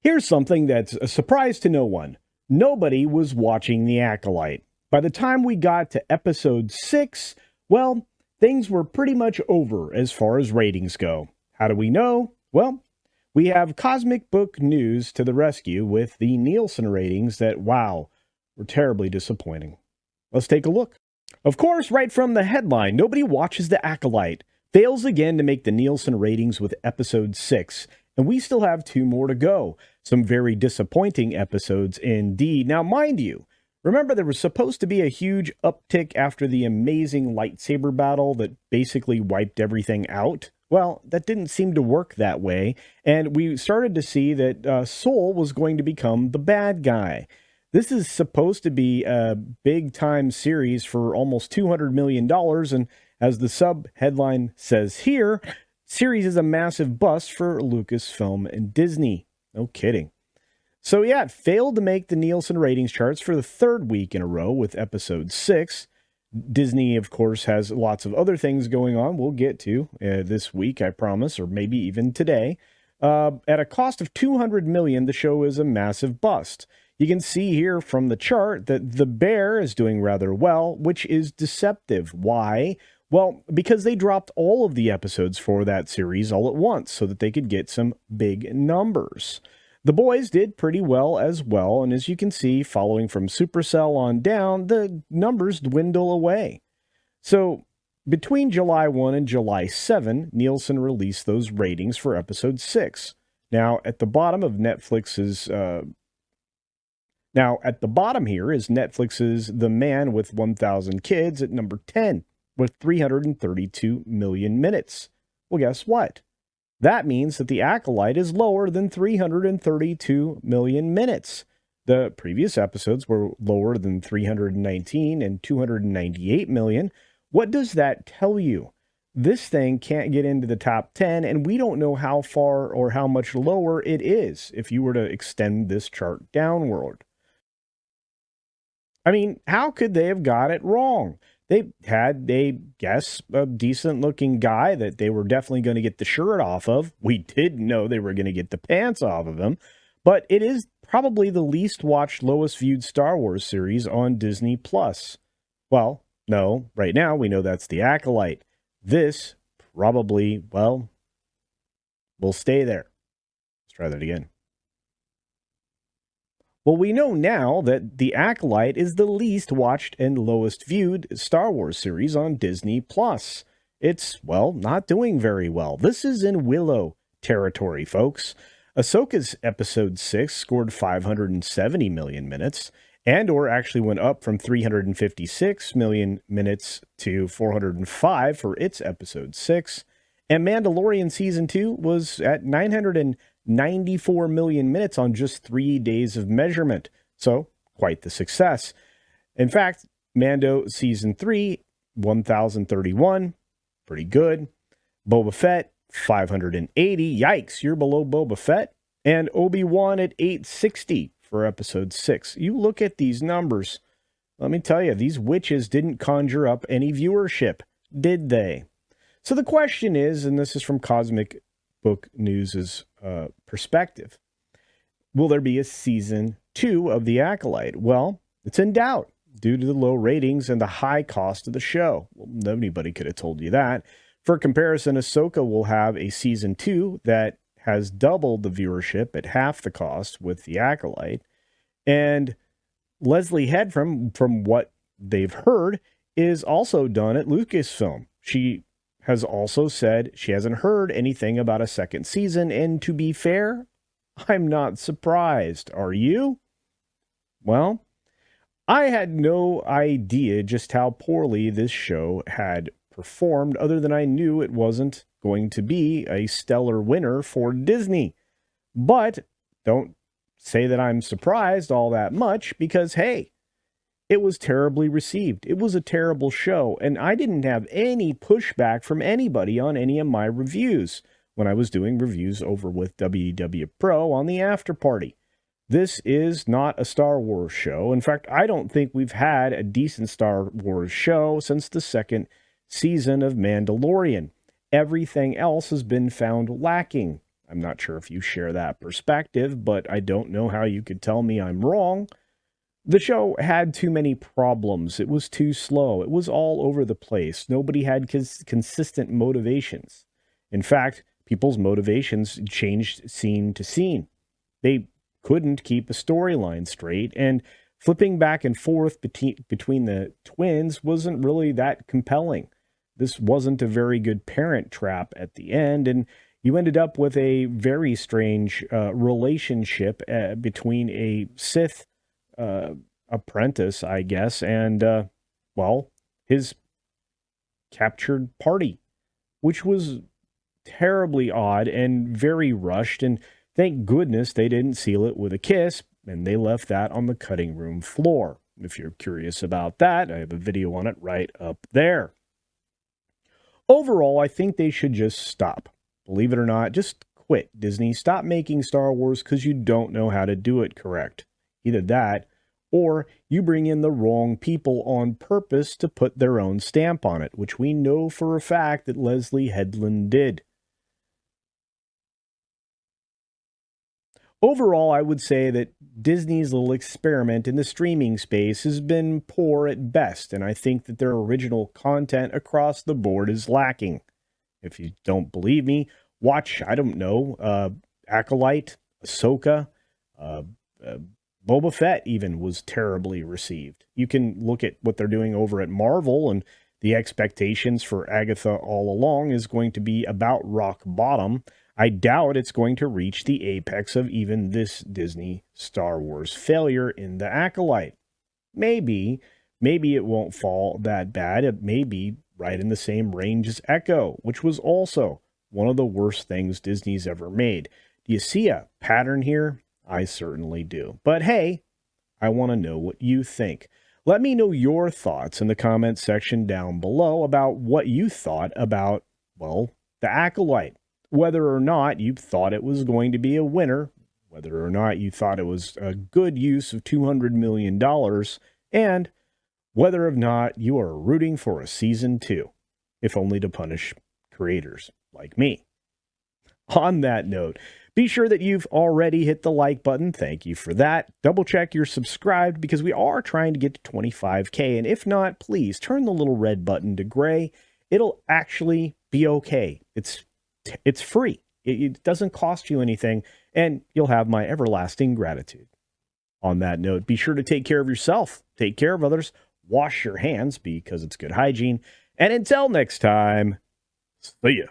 Here's something that's a surprise to no one. Nobody was watching The Acolyte. By the time we got to episode 6, well, things were pretty much over as far as ratings go. How do we know? Well, we have Cosmic Book News to the rescue with the Nielsen ratings that, wow, were terribly disappointing. Let's take a look. Of course, right from the headline, nobody watches The Acolyte. Fails again to make the Nielsen ratings with episode 6. And we still have 2 more to go. Some very disappointing episodes indeed. Now, mind you, remember there was supposed to be a huge uptick after the amazing lightsaber battle that basically wiped everything out? Well, that didn't seem to work that way. And we started to see that Soul was going to become the bad guy. This is supposed to be a big-time series for almost $200 million. And as the sub-headline says here, series is a massive bust for Lucasfilm and Disney. No kidding. So yeah, it failed to make the Nielsen ratings charts for the 3rd week in a row with episode 6. Disney, of course, has lots of other things going on we'll get to this week, I promise, or maybe even today. At a cost of $200 million, the show is a massive bust. You can see here from the chart that The Bear is doing rather well, which is deceptive. Why? Well, because they dropped all of the episodes for that series all at once so that they could get some big numbers. The Boys did pretty well as well, and as you can see, following from Supercell on down, the numbers dwindle away. So, between July 1 and July 7, Nielsen released those ratings for episode 6. Now, at the bottom here is Netflix's The Man with 1,000 Kids at number 10. With 332 million minutes. Well, guess what? That means that The Acolyte is lower than 332 million minutes. The previous episodes were lower than 319 and 298 million. What does that tell you? This thing can't get into the top 10, and we don't know how far or how much lower it is if you were to extend this chart downward. I mean, how could they have got it wrong? They had, a decent-looking guy that they were definitely going to get the shirt off of. We did know they were going to get the pants off of him. But it is probably the least-watched, lowest-viewed Star Wars series on Disney+. Well, no, right now we know that's The Acolyte. This probably, well, will stay there. Let's try that again. Well, we know now that The Acolyte is the least watched and lowest viewed Star Wars series on Disney+. It's, well, not doing very well. This is in Willow territory, folks. Ahsoka's episode 6 scored 570 million minutes. Andor actually went up from 356 million minutes to 405 for its episode 6. And Mandalorian Season 2 was at 994 million minutes on just 3 days of measurement. So, quite the success. In fact, Mando Season 3, 1,031. Pretty good. Boba Fett, 580. Yikes, you're below Boba Fett. And Obi-Wan at 860 for episode 6. You look at these numbers. Let me tell you, these witches didn't conjure up any viewership, did they? So the question is, and this is from Cosmic Book News' perspective, will there be a season 2 of The Acolyte? Well, it's in doubt due to the low ratings and the high cost of the show. Well, anybody could have told you that. For comparison, Ahsoka will have a season 2 that has doubled the viewership at half the cost with The Acolyte. And Leslie Head, from what they've heard, is also done at Lucasfilm. She has also said she hasn't heard anything about a second season, and to be fair, I'm not surprised. Are you? Well, I had no idea just how poorly this show had performed, other than I knew it wasn't going to be a stellar winner for Disney. But don't say that I'm surprised all that much, because, hey, it was terribly received. It was a terrible show, and I didn't have any pushback from anybody on any of my reviews when I was doing reviews over with WW Pro on the After Party. This is not a Star Wars show. In fact, I don't think we've had a decent Star Wars show since the second season of Mandalorian. Everything else has been found lacking. I'm not sure if you share that perspective, but I don't know how you could tell me I'm wrong. The show had too many problems. It was too slow. It was all over the place. Nobody had consistent motivations. In fact, people's motivations changed scene to scene. They couldn't keep a storyline straight, and flipping back and forth between the twins wasn't really that compelling. This wasn't a very good parent trap at the end, and you ended up with a very strange relationship between a Sith uh, apprentice, I guess, and, well, his captured party, which was terribly odd and very rushed. And thank goodness they didn't seal it with a kiss, and they left that on the cutting room floor. If you're curious about that, I have a video on it right up there. Overall, I think they should just stop. Believe it or not, just quit, Disney. Stop making Star Wars because you don't know how to do it correct. Either that, or you bring in the wrong people on purpose to put their own stamp on it, which we know for a fact that Leslie Headland did. Overall, I would say that Disney's little experiment in the streaming space has been poor at best, and I think that their original content across the board is lacking. If you don't believe me, watch, I don't know, Acolyte, Ahsoka, uh, uh, Boba Fett even was terribly received. You can look at what they're doing over at Marvel, and the expectations for Agatha all along is going to be about rock bottom. I doubt it's going to reach the apex of even this Disney Star Wars failure in The Acolyte. Maybe it won't fall that bad. It may be right in the same range as Echo, which was also one of the worst things Disney's ever made. Do you see a pattern here? I certainly do. But hey, I want to know what you think. Let me know your thoughts in the comments section down below about what you thought about, well, The Acolyte. Whether or not you thought it was going to be a winner, whether or not you thought it was a good use of $200 million, and whether or not you are rooting for a season 2, if only to punish creators like me. On that note, be sure that you've already hit the like button. Thank you for that. Double check you're subscribed because we are trying to get to 25K. And if not, please turn the little red button to gray. It'll actually be okay. It's free. It doesn't cost you anything, and you'll have my everlasting gratitude. On that note, be sure to take care of yourself, take care of others, wash your hands because it's good hygiene, and until next time, see ya.